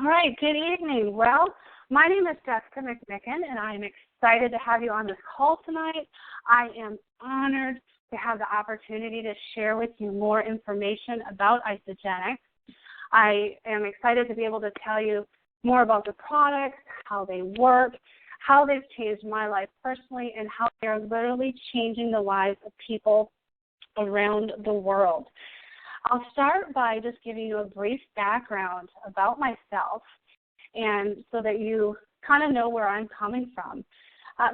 All right, good evening. Well, my name is Jessica McMican, and I am excited to have you on this call tonight. I am honored to have the opportunity to share with you more information about Isogenics. I am excited to be able to tell you more about the products, how they work, how they've changed my life personally, and how they are literally changing the lives of people around the world. I'll start by just giving you a brief background about myself, and so that you kind of know where I'm coming from.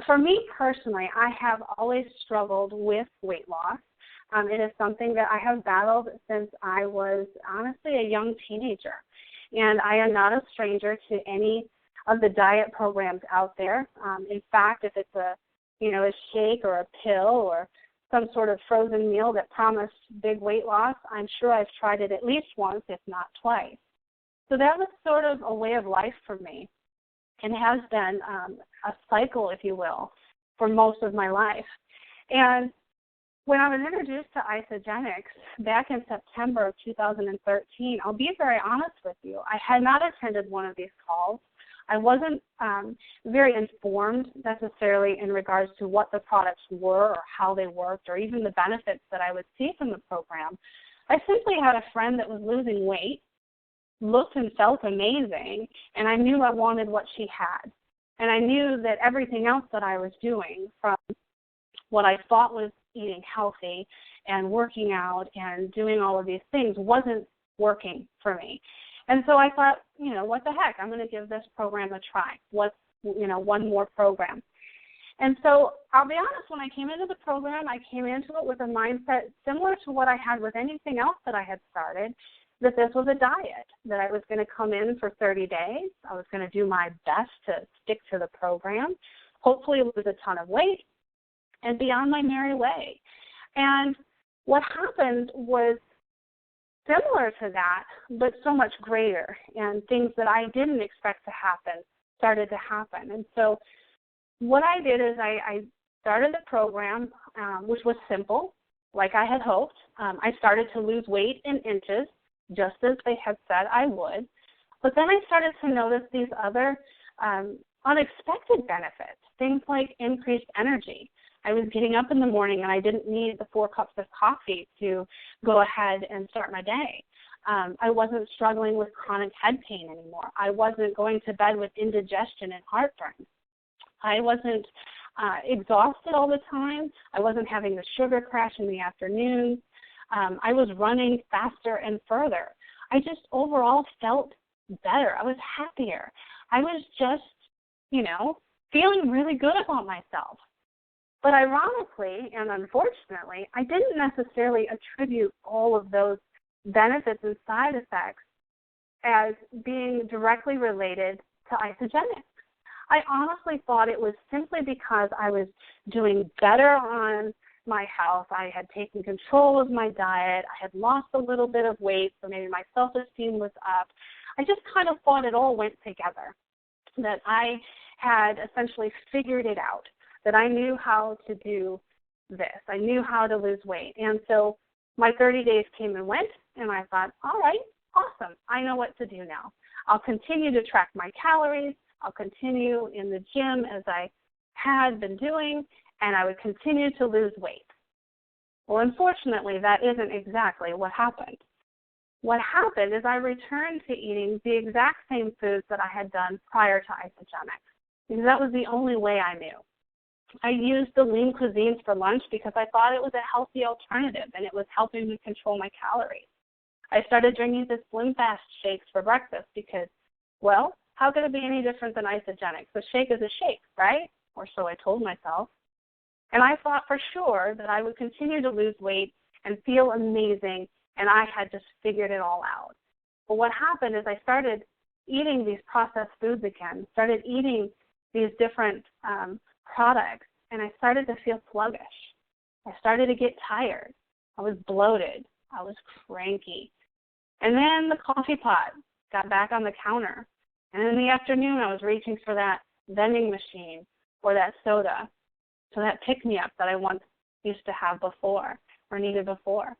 For me personally, I have always struggled with weight loss. It is something that I have battled since I was honestly a young teenager, and I am not a stranger to any of the diet programs out there. In fact, if it's a shake or a pill or some sort of frozen meal that promised big weight loss, I'm sure I've tried it at least once, if not twice. So that was sort of a way of life for me, and has been a cycle, if you will, for most of my life. And when I was introduced to Isogenics back in September of 2013, I'll be very honest with you, I had not attended one of these calls. I wasn't very informed necessarily in regards to what the products were or how they worked or even the benefits that I would see from the program. I simply had a friend that was losing weight, looked and felt amazing, and I knew I wanted what she had. And I knew that everything else that I was doing, from what I thought was eating healthy and working out and doing all of these things, wasn't working for me. And so I thought, what the heck, I'm going to give this program a try. What's, one more program. And so I'll be honest, when I came into the program, I came into it with a mindset similar to what I had with anything else that I had started, that this was a diet, that I was going to come in for 30 days. I was going to do my best to stick to the program, hopefully lose a ton of weight, and be on my merry way. And what happened was similar to that, but so much greater, and things that I didn't expect to happen started to happen. And so what I did is I started the program, which was simple, like I had hoped. I started to lose weight in inches, just as they had said I would. But then I started to notice these other unexpected benefits, things like increased energy. I was getting up in the morning and I didn't need the 4 cups of coffee to go ahead and start my day. I wasn't struggling with chronic head pain anymore. I wasn't going to bed with indigestion and heartburn. I wasn't exhausted all the time. I wasn't having the sugar crash in the afternoon. I was running faster and further. I just overall felt better. I was happier. I was just, feeling really good about myself. But ironically and unfortunately, I didn't necessarily attribute all of those benefits and side effects as being directly related to Isogenics. I honestly thought it was simply because I was doing better on my health. I had taken control of my diet. I had lost a little bit of weight, so maybe my self-esteem was up. I just kind of thought it all went together, that I had essentially figured it out, that I knew how to do this. I knew how to lose weight. And so my 30 days came and went, and I thought, all right, awesome. I know what to do now. I'll continue to track my calories. I'll continue in the gym as I had been doing, and I would continue to lose weight. Well, unfortunately, that isn't exactly what happened. What happened is I returned to eating the exact same foods that I had done prior to Isogenics, because that was the only way I knew. I used the lean cuisines for lunch because I thought it was a healthy alternative and it was helping me control my calories. I started drinking the Slim Fast shakes for breakfast because, well, how could it be any different than Isogenics? A shake is a shake, right? Or so I told myself. And I thought for sure that I would continue to lose weight and feel amazing, and I had just figured it all out. But what happened is I started eating these processed foods again, started eating these different products, and I started to feel sluggish. I started to get tired. I was bloated. I was cranky. And then the coffee pot got back on the counter. And in the afternoon, I was reaching for that vending machine or that soda, so that pick-me-up that I once used to have before or needed before.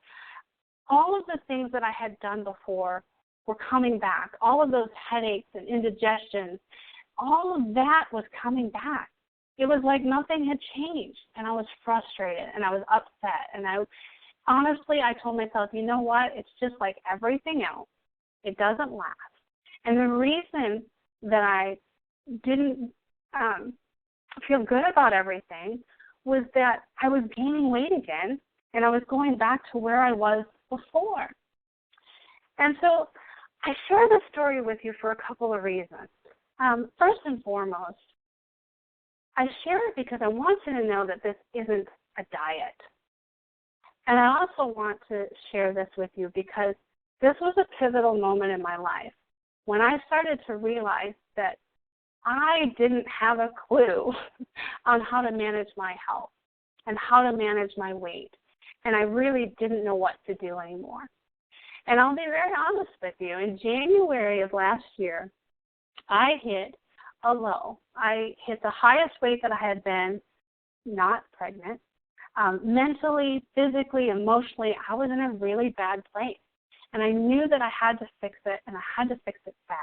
All of the things that I had done before were coming back. All of those headaches and indigestions, all of that was coming back. It was like nothing had changed, and I was frustrated, and I was upset, and honestly, I told myself, you know what, it's just like everything else. It doesn't last. And the reason that I didn't feel good about everything was that I was gaining weight again, and I was going back to where I was before. And so I share this story with you for a couple of reasons. First and foremost, I share it because I want you to know that this isn't a diet. And I also want to share this with you because this was a pivotal moment in my life when I started to realize that I didn't have a clue on how to manage my health and how to manage my weight. And I really didn't know what to do anymore. And I'll be very honest with you. In January of last year, I hit a low. I hit the highest weight that I had been, not pregnant. Mentally, physically, emotionally, I was in a really bad place. And I knew that I had to fix it, and I had to fix it fast.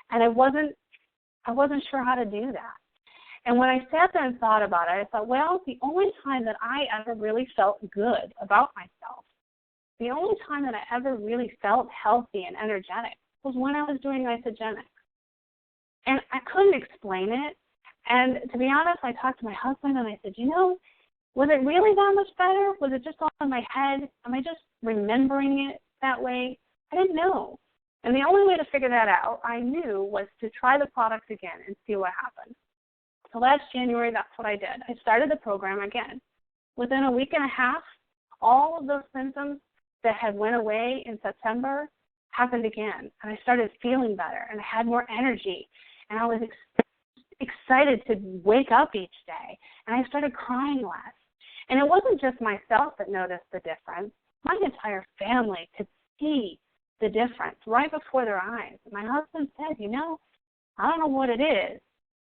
And I wasn't sure how to do that. And when I sat there and thought about it, I thought, well, the only time that I ever really felt good about myself, the only time that I ever really felt healthy and energetic was when I was doing isogenics. And I couldn't explain it. And to be honest, I talked to my husband and I said, was it really that much better? Was it just all in my head? Am I just remembering it that way? I didn't know. And the only way to figure that out, I knew, was to try the products again and see what happened. So last January, that's what I did. I started the program again. Within a week and a half, all of those symptoms that had went away in September happened again. And I started feeling better, and I had more energy. And I was excited to wake up each day. And I started crying less. And it wasn't just myself that noticed the difference. My entire family could see the difference right before their eyes. My husband said, I don't know what it is,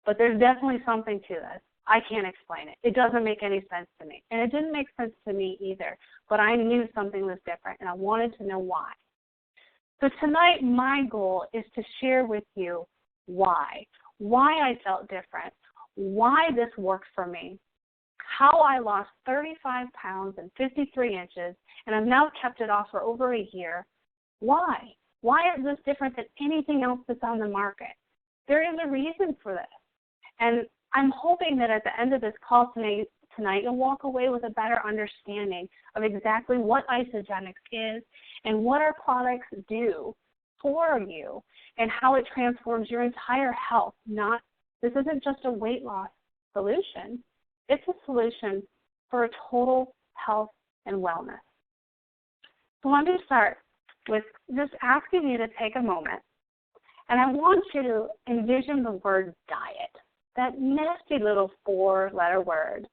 but there's definitely something to this. I can't explain it. It doesn't make any sense to me. And it didn't make sense to me either, but I knew something was different, and I wanted to know why. So tonight, my goal is to share with you why I felt different, why this worked for me, how I lost 35 pounds and 53 inches, and I've now kept it off for over a year. Why? Why is this different than anything else that's on the market? There is a reason for this. And I'm hoping that at the end of this call tonight you'll walk away with a better understanding of exactly what isogenics is and what our products do for you and how it transforms your entire health. This isn't just a weight loss solution. It's a solution for a total health and wellness. So let me start with just asking you to take a moment, and I want you to envision the word diet, that nasty little 4-letter word.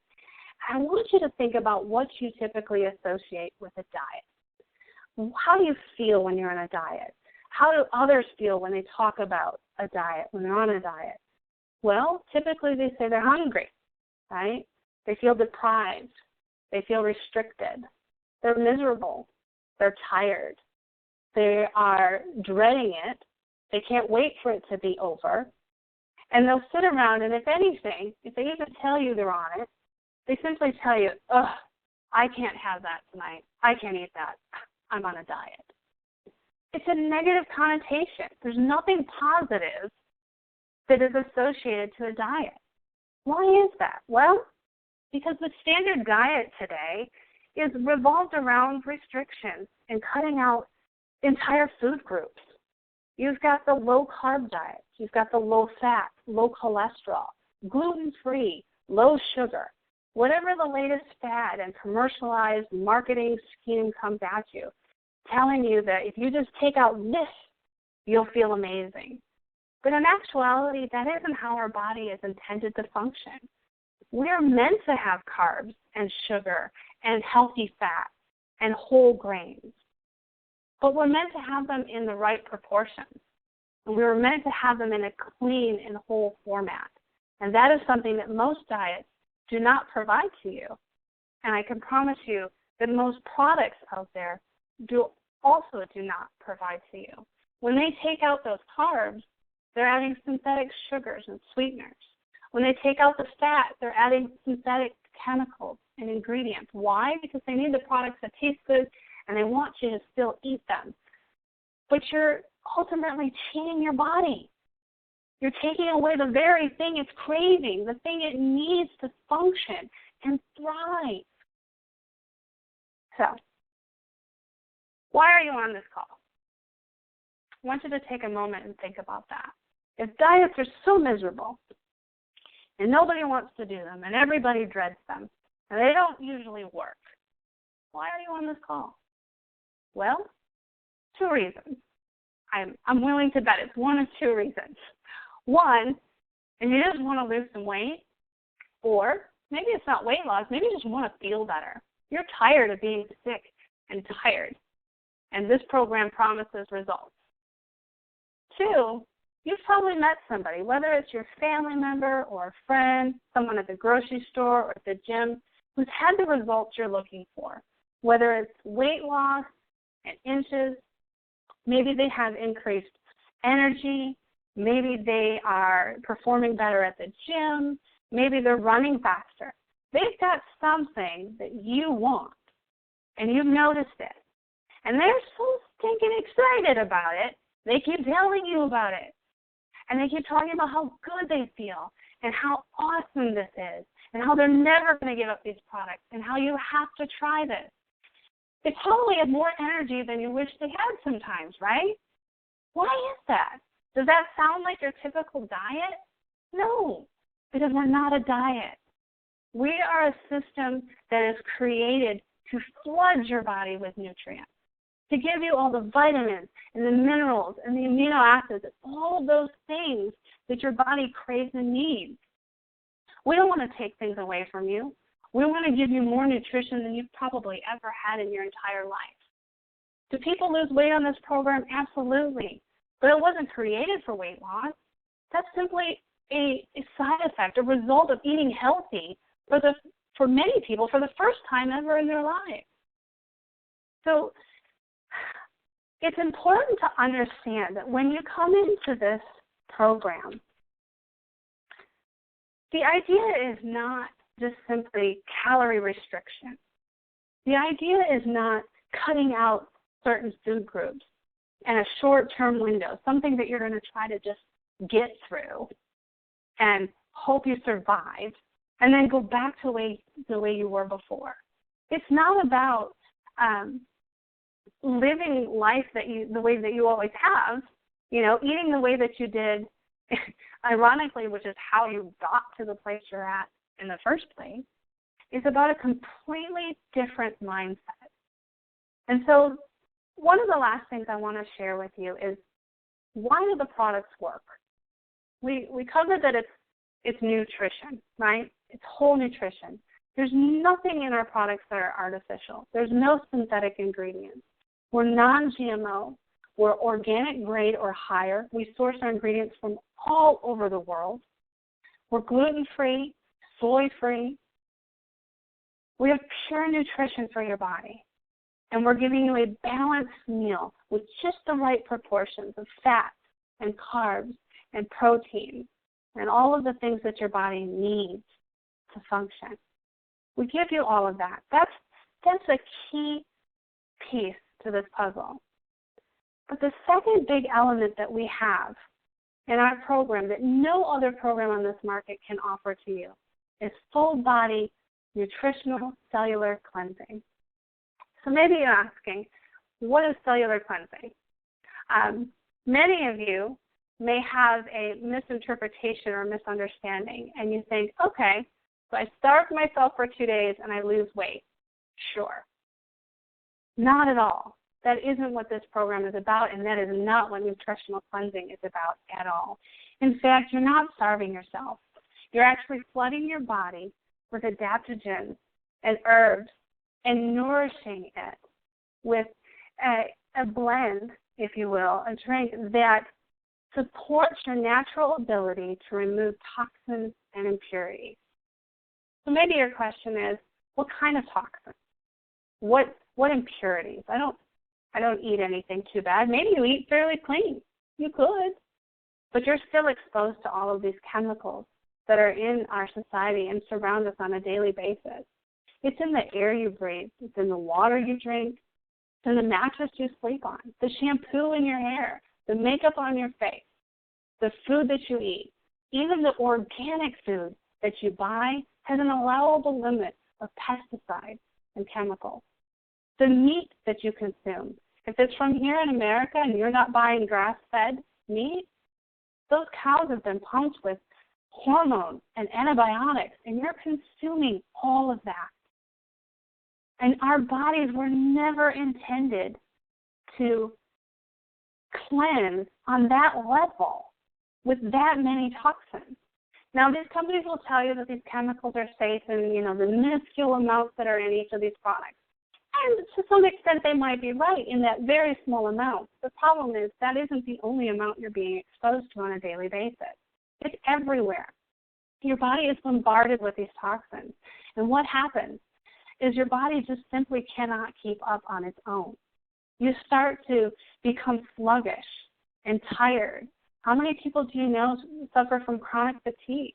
I want you to think about what you typically associate with a diet. How do you feel when you're on a diet? How do others feel when they talk about a diet, when they're on a diet? Well, typically they say they're hungry, right? They feel deprived. They feel restricted. They're miserable. They're tired. They are dreading it. They can't wait for it to be over. And they'll sit around, and if anything, if they even tell you they're on it, they simply tell you, I can't have that tonight. I can't eat that. I'm on a diet. It's a negative connotation. There's nothing positive that is associated to a diet. Why is that? Well, because the standard diet today is revolved around restrictions and cutting out entire food groups. You've got the low-carb diet. You've got the low-fat, low-cholesterol, gluten-free, low sugar. Whatever the latest fad and commercialized marketing scheme comes at you, telling you that if you just take out this, you'll feel amazing. But in actuality, that isn't how our body is intended to function. We're meant to have carbs and sugar and healthy fat and whole grains. But we're meant to have them in the right proportions. And we were meant to have them in a clean and whole format. And that is something that most diets do not provide to you. And I can promise you that most products out there do not provide to you. When they take out those carbs, they're adding synthetic sugars and sweeteners. When they take out the fat, they're adding synthetic chemicals and ingredients. Why? Because they need the products that taste good and they want you to still eat them. But you're ultimately cheating your body. You're taking away the very thing it's craving, the thing it needs to function and thrive. So, why are you on this call? I want you to take a moment and think about that. If diets are so miserable and nobody wants to do them and everybody dreads them and they don't usually work, why are you on this call? Well, 2 reasons. I'm willing to bet it's one of 2 reasons. One, if you just want to lose some weight, or maybe it's not weight loss, maybe you just want to feel better. You're tired of being sick and tired, and this program promises results. 2, you've probably met somebody, whether it's your family member or a friend, someone at the grocery store or at the gym, who's had the results you're looking for, whether it's weight loss and inches, maybe they have increased energy, maybe they are performing better at the gym, maybe they're running faster. They've got something that you want, and you've noticed it. And they're so stinking excited about it, they keep telling you about it. And they keep talking about how good they feel and how awesome this is and how they're never going to give up these products and how you have to try this. They probably have more energy than you wish they had sometimes, right? Why is that? Does that sound like your typical diet? No, because we're not a diet. We are a system that is created to flood your body with nutrients, to give you all the vitamins and the minerals and the amino acids, all of those things that your body craves and needs. We don't want to take things away from you. We want to give you more nutrition than you've probably ever had in your entire life. Do people lose weight on this program? Absolutely. But it wasn't created for weight loss. That's simply a side effect, a result of eating healthy for many people for the first time ever in their lives. So it's important to understand that when you come into this program, the idea is not just simply calorie restriction. The idea is not cutting out certain food groups in a short-term window, something that you're going to try to just get through and hope you survive and then go back to the way you were before. It's not about living life the way that you always have, eating the way that you did, ironically, which is how you got to the place you're at in the first place. It's about a completely different mindset. And so one of the last things I want to share with you is, why do the products work? We covered that it's nutrition, right? It's whole nutrition. There's nothing in our products that are artificial. There's no synthetic ingredients. We're non-GMO. We're organic grade or higher. We source our ingredients from all over the world. We're gluten-free, soy-free. We have pure nutrition for your body. And we're giving you a balanced meal with just the right proportions of fats and carbs and protein and all of the things that your body needs to function. We give you all of that. That's a key piece to this puzzle. But the second big element that we have in our program that no other program on this market can offer to you is full body nutritional cellular cleansing. So maybe you're asking, what is cellular cleansing? Many of you may have a misinterpretation or misunderstanding, and you think, okay, so I starve myself for 2 days and I lose weight. Sure. Not at all. That isn't what this program is about, and that is not what nutritional cleansing is about at all. In fact, you're not starving yourself. You're actually flooding your body with adaptogens and herbs and nourishing it with a blend, if you will, a drink that supports your natural ability to remove toxins and impurities. So maybe your question is, what kind of toxins? What impurities? I I don't eat anything too bad. Maybe you eat fairly clean. You could. But you're still exposed to all of these chemicals that are in our society and surround us on a daily basis. It's in the air you breathe. It's in the water you drink. It's in the mattress you sleep on, the shampoo in your hair, the makeup on your face, the food that you eat. Even the organic food that you buy has an allowable limit of pesticides and chemicals. The meat that you consume, if it's from here in America and you're not buying grass-fed meat, those cows have been pumped with hormones and antibiotics, and you're consuming all of that. And our bodies were never intended to cleanse on that level with that many toxins. Now, these companies will tell you that these chemicals are safe and, the minuscule amounts that are in each of these products. And to some extent, they might be right in that very small amount. The problem is that isn't the only amount you're being exposed to on a daily basis. It's everywhere. Your body is bombarded with these toxins. And what happens is your body just simply cannot keep up on its own. You start to become sluggish and tired. How many people do you know suffer from chronic fatigue?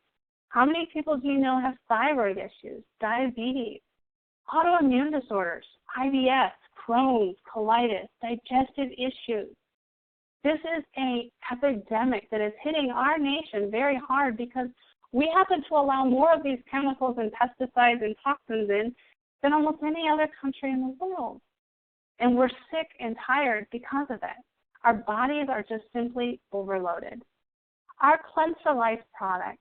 How many people do you know have thyroid issues, diabetes, autoimmune disorders, IBS, Crohn's, colitis, digestive issues? This is an epidemic that is hitting our nation very hard because we happen to allow more of these chemicals and pesticides and toxins in than almost any other country in the world. And we're sick and tired because of it. Our bodies are just simply overloaded. Our Cleanse for Life product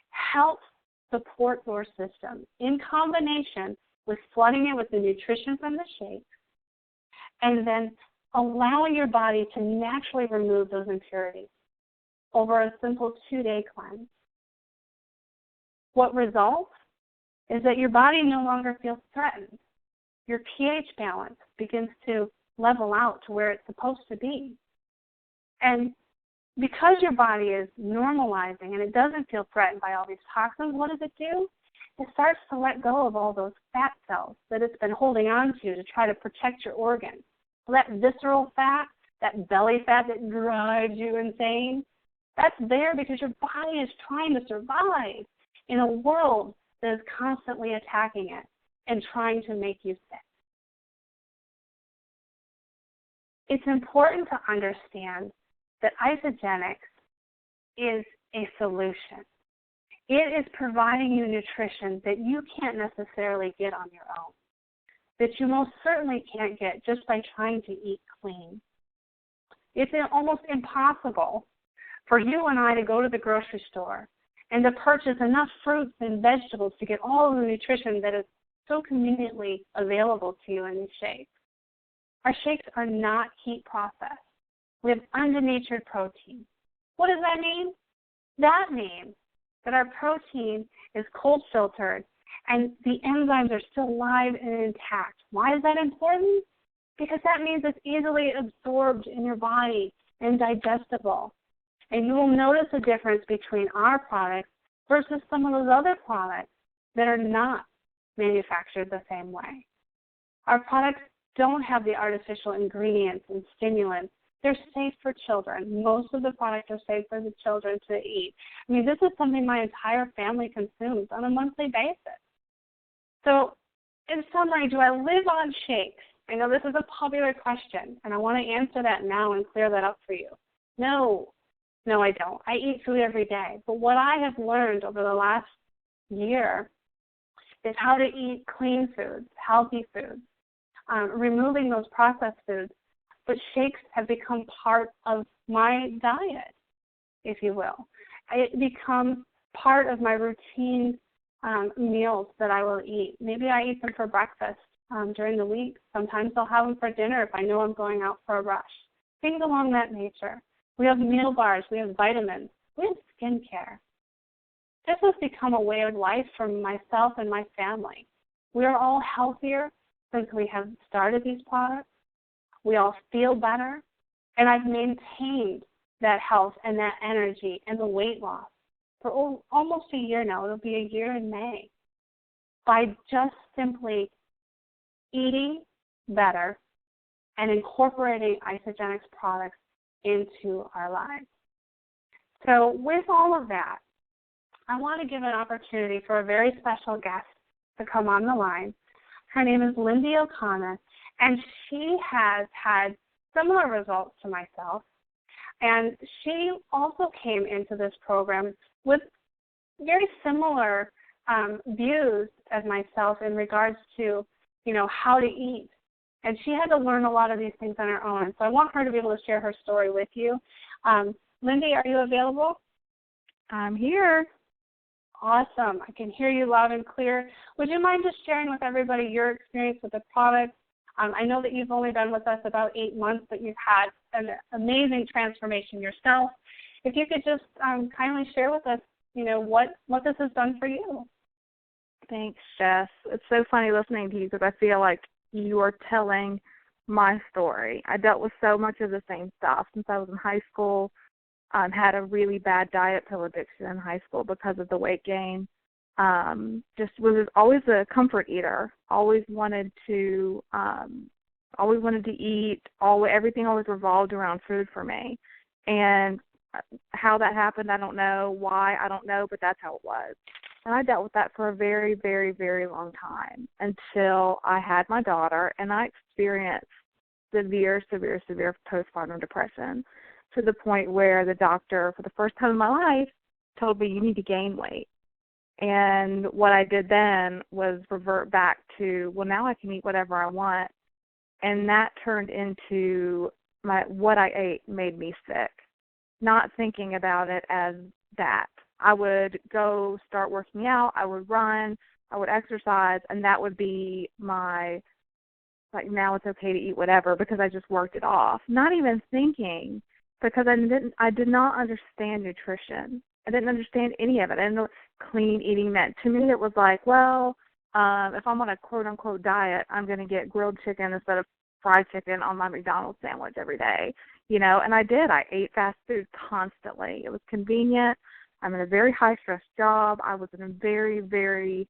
helps support your system in combination with flooding it with the nutrition from the shake and then allowing your body to naturally remove those impurities over a simple 2-day cleanse. What results is that your body no longer feels threatened. Your pH balance begins to level out to where it's supposed to be. And because your body is normalizing and it doesn't feel threatened by all these toxins, what does it do? It starts to let go of all those fat cells that it's been holding on to try to protect your organs. So that visceral fat, that belly fat that drives you insane, that's there because your body is trying to survive in a world that is constantly attacking it and trying to make you sick. It's important to understand that isogenics is a solution. It is providing you nutrition that you can't necessarily get on your own, that you most certainly can't get just by trying to eat clean. It's almost impossible for you and I to go to the grocery store and to purchase enough fruits and vegetables to get all of the nutrition that is so conveniently available to you in these shakes. Our shakes are not heat processed. We have undenatured protein. What does that mean? That means that our protein is cold filtered and the enzymes are still live and intact. Why is that important? Because that means it's easily absorbed in your body and digestible. And you will notice a difference between our products versus some of those other products that are not manufactured the same way. Our products don't have the artificial ingredients and stimulants. They're safe for children. Most of the products are safe for the children to eat. I mean, this is something my entire family consumes on a monthly basis. So, in summary, do I live on shakes? I know this is a popular question, and I want to answer that now and clear that up for you. No, I don't. I eat food every day. But what I have learned over the last year is how to eat clean foods, healthy foods, removing those processed foods. But shakes have become part of my diet, if you will. It becomes part of my routine meals that I will eat. Maybe I eat them for breakfast during the week. Sometimes I'll have them for dinner if I know I'm going out for a rush. Things along that nature. We have meal bars. We have vitamins. We have skincare. This has become a way of life for myself and my family. We are all healthier since we have started these products. We all feel better, and I've maintained that health and that energy and the weight loss for almost a year now. It'll be a year in May by just simply eating better, and incorporating Isagenix products into our lives. So with all of that, I want to give an opportunity for a very special guest to come on the line. Her name is Lindy O'Connor, and she has had similar results to myself. And she also came into this program with very similar views as myself in regards to, how to eat. And she had to learn a lot of these things on her own. So I want her to be able to share her story with you. Lindy, are you available? I'm here. Awesome. I can hear you loud and clear. Would you mind just sharing with everybody your experience with the product? I know that you've only been with us about 8 months, but you've had an amazing transformation yourself. If you could just kindly share with us, what this has done for you. Thanks, Jess. It's so funny listening to you because I feel like you are telling my story. I dealt with so much of the same stuff since I was in high school. Had a really bad diet pill addiction in high school because of the weight gain. Just was always a comfort eater. Always wanted to eat. Everything always revolved around food for me. And how that happened, I don't know. Why, I don't know, but that's how it was. And I dealt with that for a very, very, very long time until I had my daughter, and I experienced severe postpartum depression to the point where the doctor, for the first time in my life, told me, you need to gain weight. And what I did then was revert back to, well, now I can eat whatever I want. And that turned into what I ate made me sick, not thinking about it as that. I would go start working out, I would run, I would exercise, and that would be my, now it's okay to eat whatever because I just worked it off. Not even thinking, because I did not understand nutrition. I didn't understand any of it. I didn't know what clean eating meant. To me, it was like, well, if I'm on a quote-unquote diet, I'm going to get grilled chicken instead of fried chicken on my McDonald's sandwich every day, and I did. I ate fast food constantly. It was convenient. I'm in a very high-stress job. I was in a very, very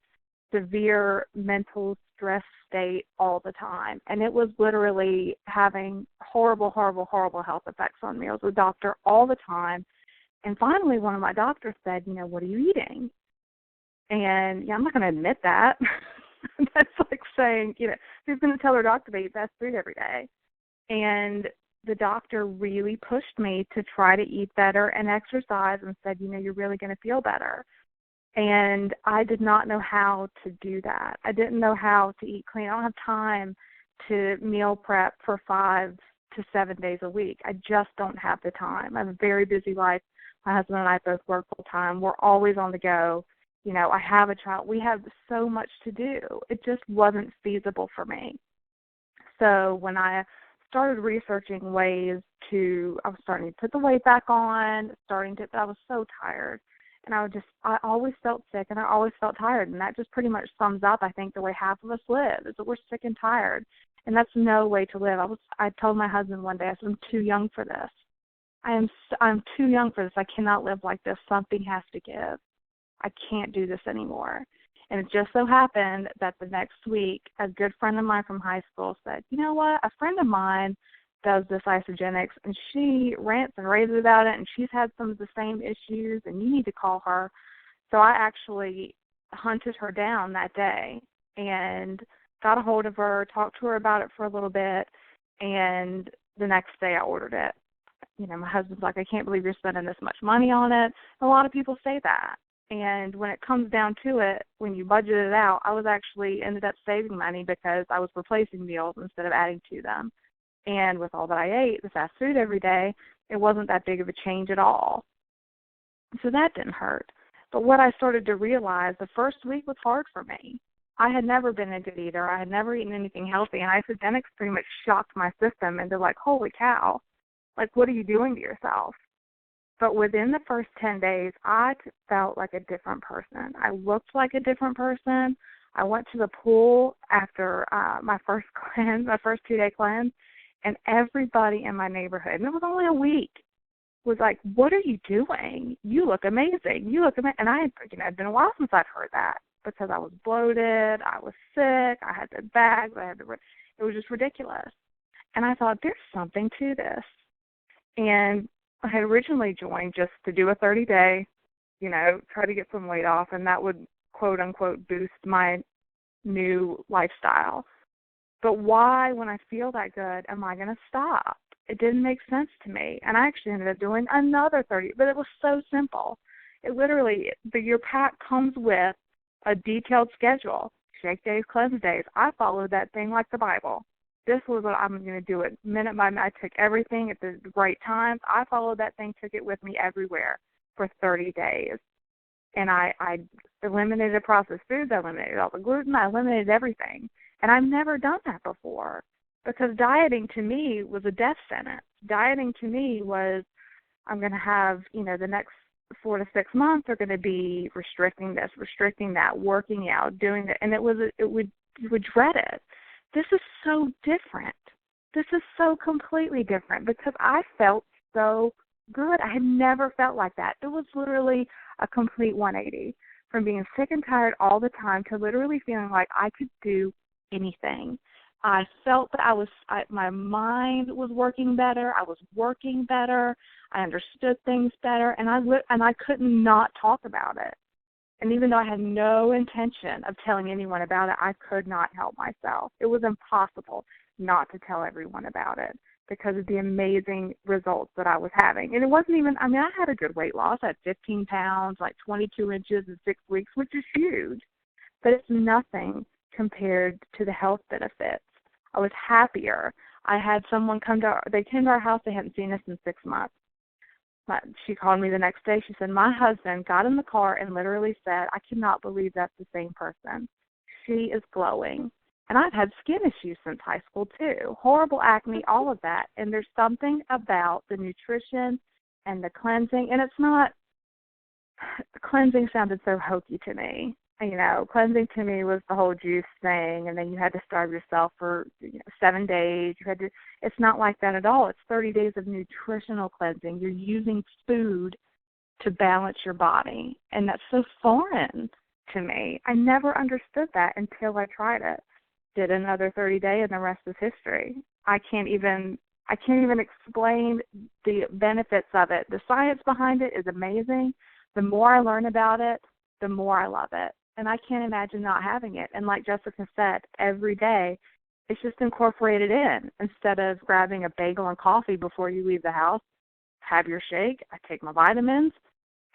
severe mental stress state all the time, and it was literally having horrible, horrible, horrible health effects on me. I was with a doctor all the time, and finally one of my doctors said, what are you eating? And, I'm not going to admit that. That's like saying, who's going to tell their doctor they eat fast food every day? And the doctor really pushed me to try to eat better and exercise and said, you're really going to feel better. And I did not know how to do that. I didn't know how to eat clean. I don't have time to meal prep for 5 to 7 days a week. I just don't have the time. I have a very busy life. My husband and I both work full time. We're always on the go. I have a child. We have so much to do. It just wasn't feasible for me. So when I started researching ways I was starting to put the weight back on, I was so tired. And I always felt sick and I always felt tired. And that just pretty much sums up, I think, the way half of us live, is that we're sick and tired. And that's no way to live. I told my husband one day, I said, I'm too young for this. I'm too young for this. I cannot live like this. Something has to give. I can't do this anymore. And it just so happened that the next week, a good friend of mine from high school said, you know what, a friend of mine does this Isagenix, and she rants and raves about it, and she's had some of the same issues, and you need to call her. So I actually hunted her down that day and got a hold of her, talked to her about it for a little bit, and the next day I ordered it. My husband's like, I can't believe you're spending this much money on it. A lot of people say that. And when it comes down to it, when you budget it out, I was actually ended up saving money because I was replacing meals instead of adding to them. And with all that I ate, the fast food every day, it wasn't that big of a change at all. So that didn't hurt. But what I started to realize, the first week was hard for me. I had never been a good eater. I had never eaten anything healthy. And Isagenix pretty much shocked my system into like, holy cow, what are you doing to yourself? But within the first 10 days, I felt like a different person. I looked like a different person. I went to the pool after my first cleanse, my first 2-day cleanse, and everybody in my neighborhood, and it was only a week, was like, what are you doing? You look amazing. You look amazing. And it'd been a while since I'd heard that because I was bloated, I was sick, I had the bags, it was just ridiculous. And I thought, there's something to this. And I had originally joined just to do a 30-day, try to get some weight off, and that would, quote unquote, boost my new lifestyle. But why, when I feel that good, am I going to stop? It didn't make sense to me. And I actually ended up doing another 30, but it was so simple. It literally, your pack comes with a detailed schedule, shake days, cleanse days. I followed that thing like the Bible. This was what I'm going to do it minute by minute. I took everything at the right times. I followed that thing, took it with me everywhere for 30 days. And I eliminated processed foods. I eliminated all the gluten. I eliminated everything. And I've never done that before, because dieting to me was a death sentence. Dieting to me was, I'm going to have, the next 4 to 6 months are going to be restricting this, restricting that, working out, doing that. And you would dread it. This is so different. This is so completely different, because I felt so good. I had never felt like that. It was literally a complete 180 from being sick and tired all the time to literally feeling like I could do anything. I felt that my mind was working better. I was working better. I understood things better, and I could not talk about it. And even though I had no intention of telling anyone about it, I could not help myself. It was impossible not to tell everyone about it because of the amazing results that I was having. And it wasn't even, I had a good weight loss. I had 15 pounds, like 22 inches in 6 weeks, which is huge. But it's nothing compared to the health benefits. I was happier. I had someone they came to our house. They hadn't seen us in 6 months. She called me the next day. She said, my husband got in the car and literally said, I cannot believe that's the same person. She is glowing. And I've had skin issues since high school, too. Horrible acne, all of that. And there's something about the nutrition and the cleansing. And it's not, cleansing sounded so hokey to me. Cleansing to me was the whole juice thing, and then you had to starve yourself for 7 days. It's not like that at all. It's 30 days of nutritional cleansing. You're using food to balance your body, and that's so foreign to me. I never understood that until I tried it. Did another 30-day, and the rest is history. I can't even explain the benefits of it. The science behind it is amazing. The more I learn about it, the more I love it. And I can't imagine not having it. And like Jessica said, every day it's just incorporated in. Instead of grabbing a bagel and coffee before you leave the house, have your shake, I take my vitamins,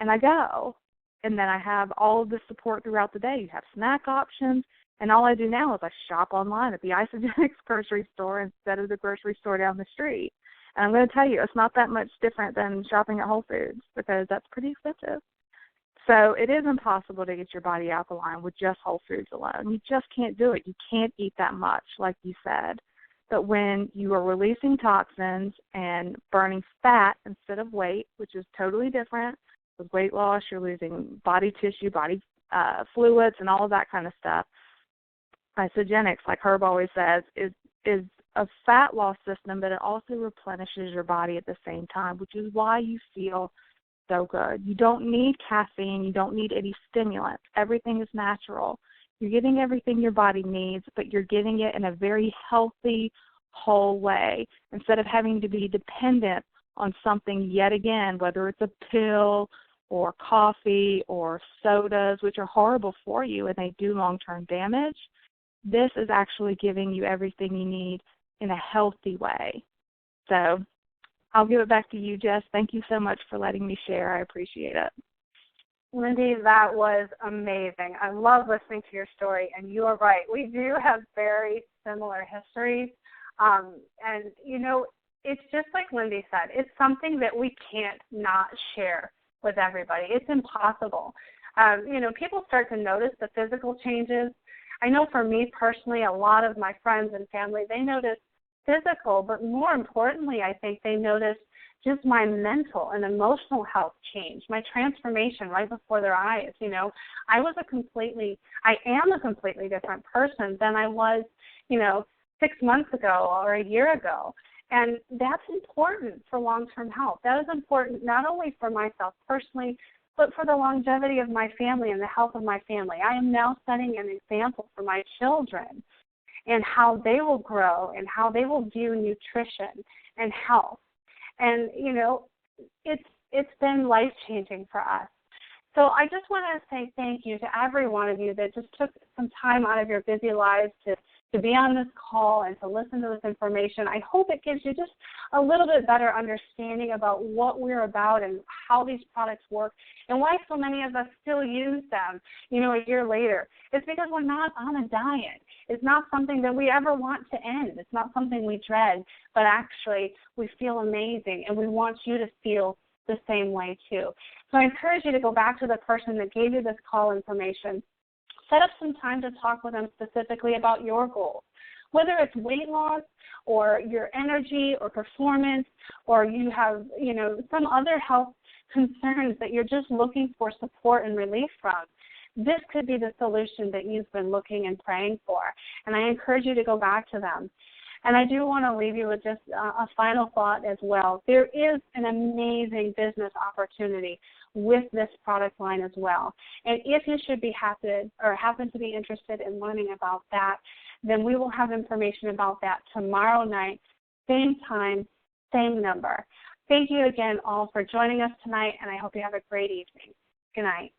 and I go. And then I have all of the support throughout the day. You have snack options. And all I do now is I shop online at the Isogenics grocery store instead of the grocery store down the street. And I'm going to tell you, it's not that much different than shopping at Whole Foods, because that's pretty expensive. So it is impossible to get your body alkaline with just whole foods alone. You just can't do it. You can't eat that much, like you said. But when you are releasing toxins and burning fat instead of weight, which is totally different, with weight loss, you're losing body tissue, body fluids, and all of that kind of stuff. Isogenics, like Herb always says, is a fat loss system, but it also replenishes your body at the same time, which is why you feel so good. You don't need caffeine. You don't need any stimulants. Everything is natural. You're getting everything your body needs, but you're getting it in a very healthy, whole way, instead of having to be dependent on something yet again, whether it's a pill or coffee or sodas, which are horrible for you and they do long-term damage. This is actually giving you everything you need in a healthy way. So I'll give it back to you, Jess. Thank you so much for letting me share. I appreciate it. Lindy, that was amazing. I love listening to your story, and you are right. We do have very similar histories. It's just like Lindy said. It's something that we can't not share with everybody. It's impossible. People start to notice the physical changes. I know for me personally, a lot of my friends and family, they notice physical, but more importantly, I think they noticed just my mental and emotional health change, my transformation right before their eyes. I am a completely different person than I was, 6 months ago or a year ago. And that's important for long-term health. That is important not only for myself personally, but for the longevity of my family and the health of my family. I am now setting an example for my children. and how they will grow and how they will view nutrition and health. And, you know, it's been life-changing for us. So I just want to say thank you to every one of you that just took some time out of your busy lives to be on this call and to listen to this information. I hope it gives you just a little bit better understanding about what we're about and how these products work and why so many of us still use them, you know, a year later. It's because we're not on a diet. It's not something that we ever want to end. It's not something we dread, but actually we feel amazing, and we want you to feel the same way too. So I encourage you to go back to the person that gave you this call information. Set up some time to talk with them specifically about your goals, whether it's weight loss or your energy or performance, or you have, you know, some other health concerns that you're just looking for support and relief from. This could be the solution that you've been looking and praying for, and I encourage you to go back to them. And I do want to leave you with just a final thought as well. There is an amazing business opportunity with this product line as well. And if you should be happen to be interested in learning about that, then we will have information about that tomorrow night, same time, same number. Thank you again all for joining us tonight, and I hope you have a great evening. Good night.